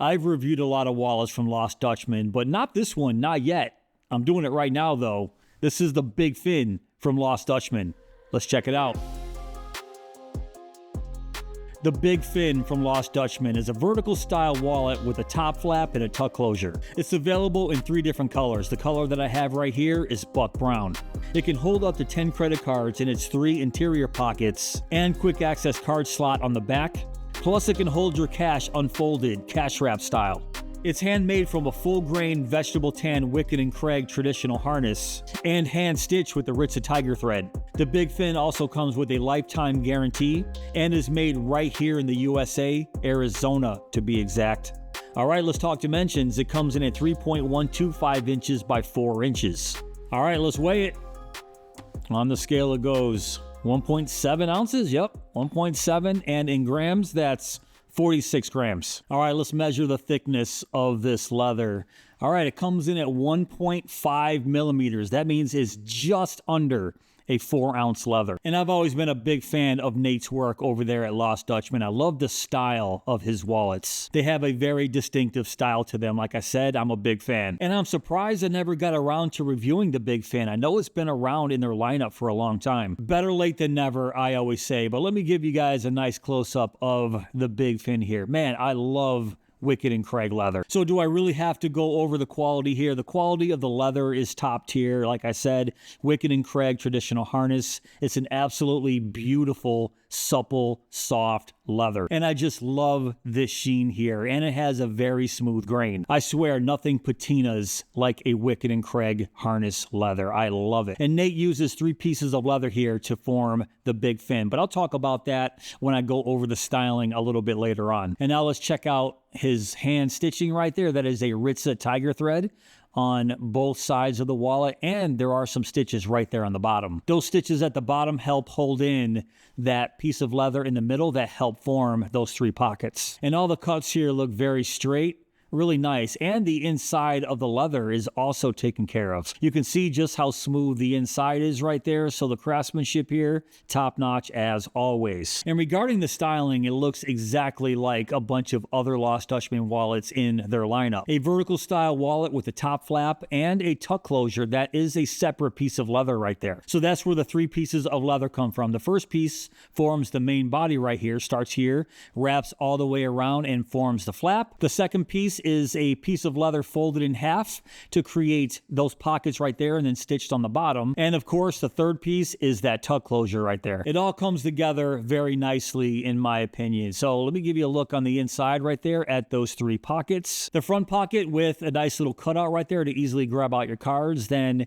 I've reviewed a lot of wallets from Lost Dutchman, but not this one, not yet. I'm doing it right now though. This is the Big Fin from Lost Dutchman. Let's check it out. The Big Fin from Lost Dutchman is a vertical style wallet with a top flap and a tuck closure. It's available in 3 different colors. The color that I have right here is buck brown. It can hold up to 10 credit cards in its 3 interior pockets and quick access card slot on the back. Plus it can hold your cash unfolded, cash wrap style. It's handmade from a full-grain vegetable tan Wicked & Craig traditional harness and hand-stitched with the Ritza tiger thread. The Big Fin also comes with a lifetime guarantee and is made right here in the USA, Arizona to be exact. Alright, let's talk dimensions. It comes in at 3.125 inches by 4 inches. Alright, let's weigh it. On the scale it goes 1.7 ounces, yep, 1.7, and in grams, that's 46 grams. All right, let's measure the thickness of this leather. All right, it comes in at 1.5 millimeters. That means it's just under a 4-ounce leather. And I've always been a big fan of Nate's work over there at Lost Dutchman. I love the style of his wallets. They have a very distinctive style to them. Like I said, I'm a big fan. And I'm surprised I never got around to reviewing the Big Fin. I know it's been around in their lineup for a long time. Better late than never, I always say. But let me give you guys a nice close-up of the Big Fin here. Man, I love Wicked & Craig leather. So do I really have to go over the quality here? The quality of the leather is top tier. Like I said, Wicked & Craig traditional harness. It's an absolutely beautiful, supple, soft leather. And I just love this sheen here. And it has a very smooth grain. I swear nothing patinas like a Wicked & Craig harness leather. I love it. And Nate uses 3 pieces of leather here to form the Big Fin. But I'll talk about that when I go over the styling a little bit later on. And now let's check out his hand stitching right there. That is a Ritza tiger thread on both sides of the wallet, and there are some stitches right there on the bottom. Those stitches at the bottom help hold in that piece of leather in the middle that help form those 3 pockets. And all the cuts here look very straight, really nice, and the inside of the leather is also taken care of. You can see just how smooth the inside is right there, so the craftsmanship here, top notch as always. And regarding the styling, it looks exactly like a bunch of other Lost Dutchman wallets in their lineup. A vertical style wallet with a top flap and a tuck closure that is a separate piece of leather right there. So that's where the 3 pieces of leather come from. The first piece forms the main body right here, starts here, wraps all the way around and forms the flap. The second piece is a piece of leather folded in half to create those pockets right there and then stitched on the bottom. And of course, the third piece is that tuck closure right there. It all comes together very nicely in my opinion. So let me give you a look on the inside right there at those 3 pockets. The front pocket with a nice little cutout right there to easily grab out your cards. Then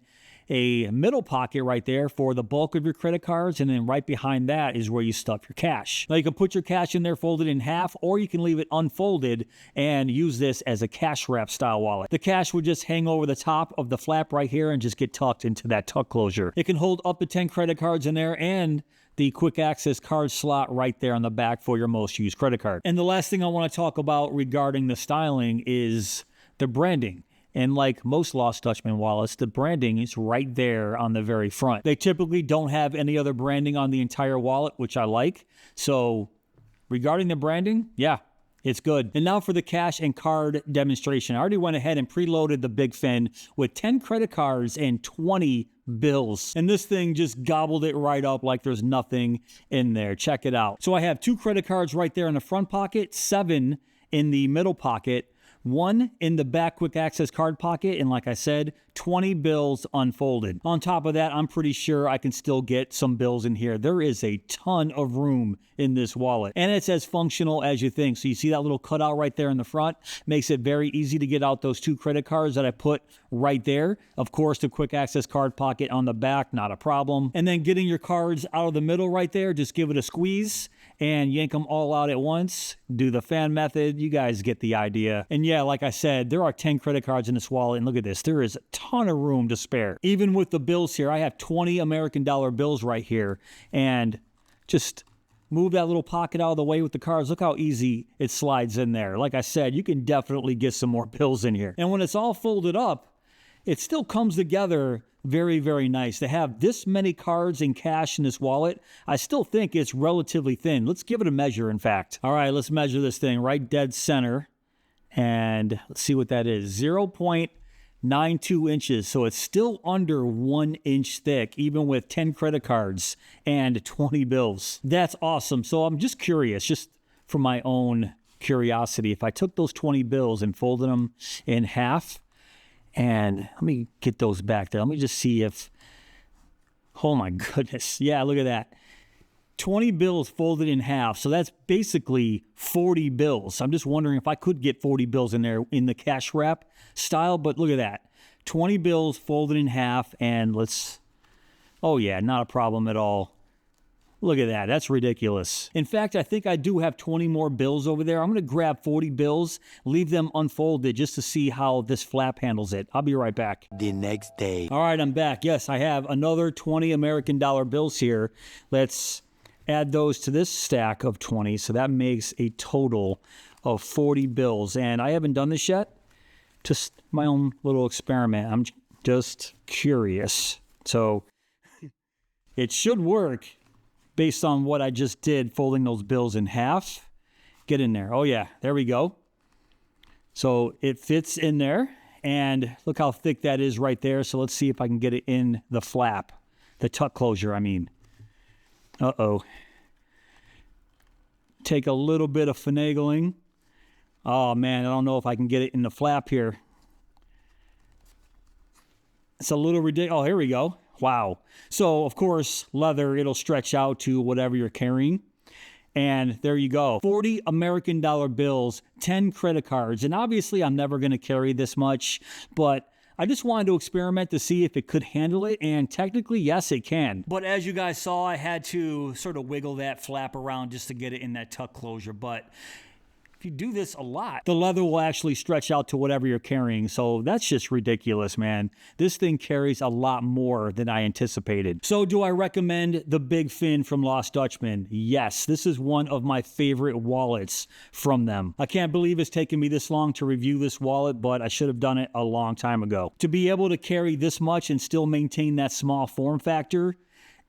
a middle pocket right there for the bulk of your credit cards, and then right behind that is where you stuff your cash. Now you can put your cash in there folded in half, or you can leave it unfolded and use this as a cash wrap style wallet. The cash would just hang over the top of the flap right here and just get tucked into that tuck closure. It can hold up to 10 credit cards in there and the quick access card slot right there on the back for your most used credit card. And the last thing I want to talk about regarding the styling is the branding. And like most Lost Dutchman wallets, the branding is right there on the very front. They typically don't have any other branding on the entire wallet, which I like. So regarding the branding, yeah, it's good. And now for the cash and card demonstration. I already went ahead and preloaded the Big Fin with 10 credit cards and 20 bills. And this thing just gobbled it right up like there's nothing in there. Check it out. So I have 2 credit cards right there in the front pocket, 7 in the middle pocket, 1 in the back quick access card pocket, and like I said, 20 bills unfolded. On top of that, I'm pretty sure I can still get some bills in here. There is a ton of room in this wallet, and it's as functional as you think. So you see that little cutout right there in the front? Makes it very easy to get out those 2 credit cards that I put right there. Of course, the quick access card pocket on the back, not a problem. And then getting your cards out of the middle right there, just give it a squeeze and yank them all out at once. Do the fan method. You guys get the idea. And yeah, like I said, there are 10 credit cards in this wallet, and look at this. There is a ton of room to spare. Even with the bills here, I have 20 American dollar bills right here, and just move that little pocket out of the way with the cards. Look how easy it slides in there. Like I said, you can definitely get some more bills in here. And when it's all folded up, it still comes together very, very nice. To have this many cards and cash in this wallet, I still think it's relatively thin. Let's give it a measure, in fact. All right, let's measure this thing right dead center. And let's see what that is. 0.92 inches. So it's still under 1 inch thick, even with 10 credit cards and 20 bills. That's awesome. So I'm just curious, just for my own curiosity, if I took those 20 bills and folded them in half, and let me get those back there. Let me just see if, oh my goodness. Yeah, look at that. 20 bills folded in half. So that's basically 40 bills. I'm just wondering if I could get 40 bills in there in the cash wrap style, but look at that. 20 bills folded in half, and let's, oh yeah, not a problem at all. Look at that. That's ridiculous. In fact, I think I do have 20 more bills over there. I'm going to grab 40 bills, leave them unfolded just to see how this flap handles it. I'll be right back. The next day. All right, I'm back. Yes, I have another 20 American dollar bills here. Let's add those to this stack of 20. So that makes a total of 40 bills. And I haven't done this yet. Just my own little experiment. I'm just curious. So it should work. Based on what I just did, folding those bills in half. Get in there. Oh yeah, there we go. So it fits in there, and look how thick that is right there. So let's see if I can get it in the flap, the tuck closure, I mean. Uh-oh. Take a little bit of finagling. Oh man, I don't know if I can get it in the flap here. It's a little ridiculous. Oh, here we go. Wow. So, of course, leather, it'll stretch out to whatever you're carrying. And there you go. 40 American dollar bills, 10 credit cards. And obviously, I'm never going to carry this much, but I just wanted to experiment to see if it could handle it. And technically, yes, it can. But as you guys saw, I had to sort of wiggle that flap around just to get it in that tuck closure. But if you do this a lot, the leather will actually stretch out to whatever you're carrying. So that's just ridiculous, man. This thing carries a lot more than I anticipated. So do I recommend the Big Fin from Lost Dutchman? Yes, this is one of my favorite wallets from them. I can't believe it's taken me this long to review this wallet, but I should have done it a long time ago. To be able to carry this much and still maintain that small form factor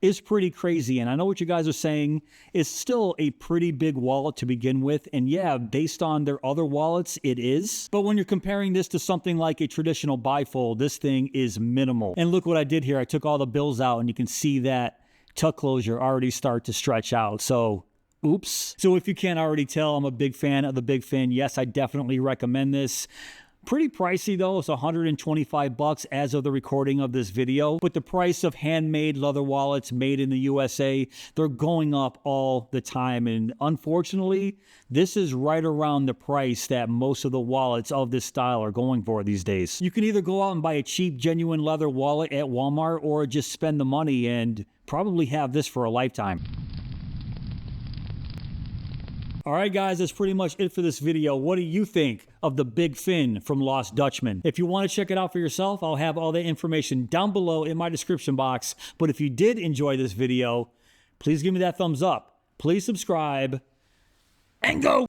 is pretty crazy. And I know what you guys are saying. It's still a pretty big wallet to begin with. And yeah, based on their other wallets, it is. But when you're comparing this to something like a traditional bifold, this thing is minimal. And look what I did here. I took all the bills out, and you can see that tuck closure already start to stretch out. So oops. So if you can't already tell, I'm a big fan of the Big Fin. Yes, I definitely recommend this. Pretty pricey though. It's 125 bucks as of the recording of this video. But the price of handmade leather wallets made in the USA, they're going up all the time. And unfortunately, this is right around the price that most of the wallets of this style are going for these days. You can either go out and buy a cheap, genuine leather wallet at Walmart, or just spend the money and probably have this for a lifetime. All right, guys, that's pretty much it for this video. What do you think of the Big Fin from Lost Dutchman? If you want to check it out for yourself, I'll have all that information down below in my description box. But if you did enjoy this video, please give me that thumbs up. Please subscribe and go!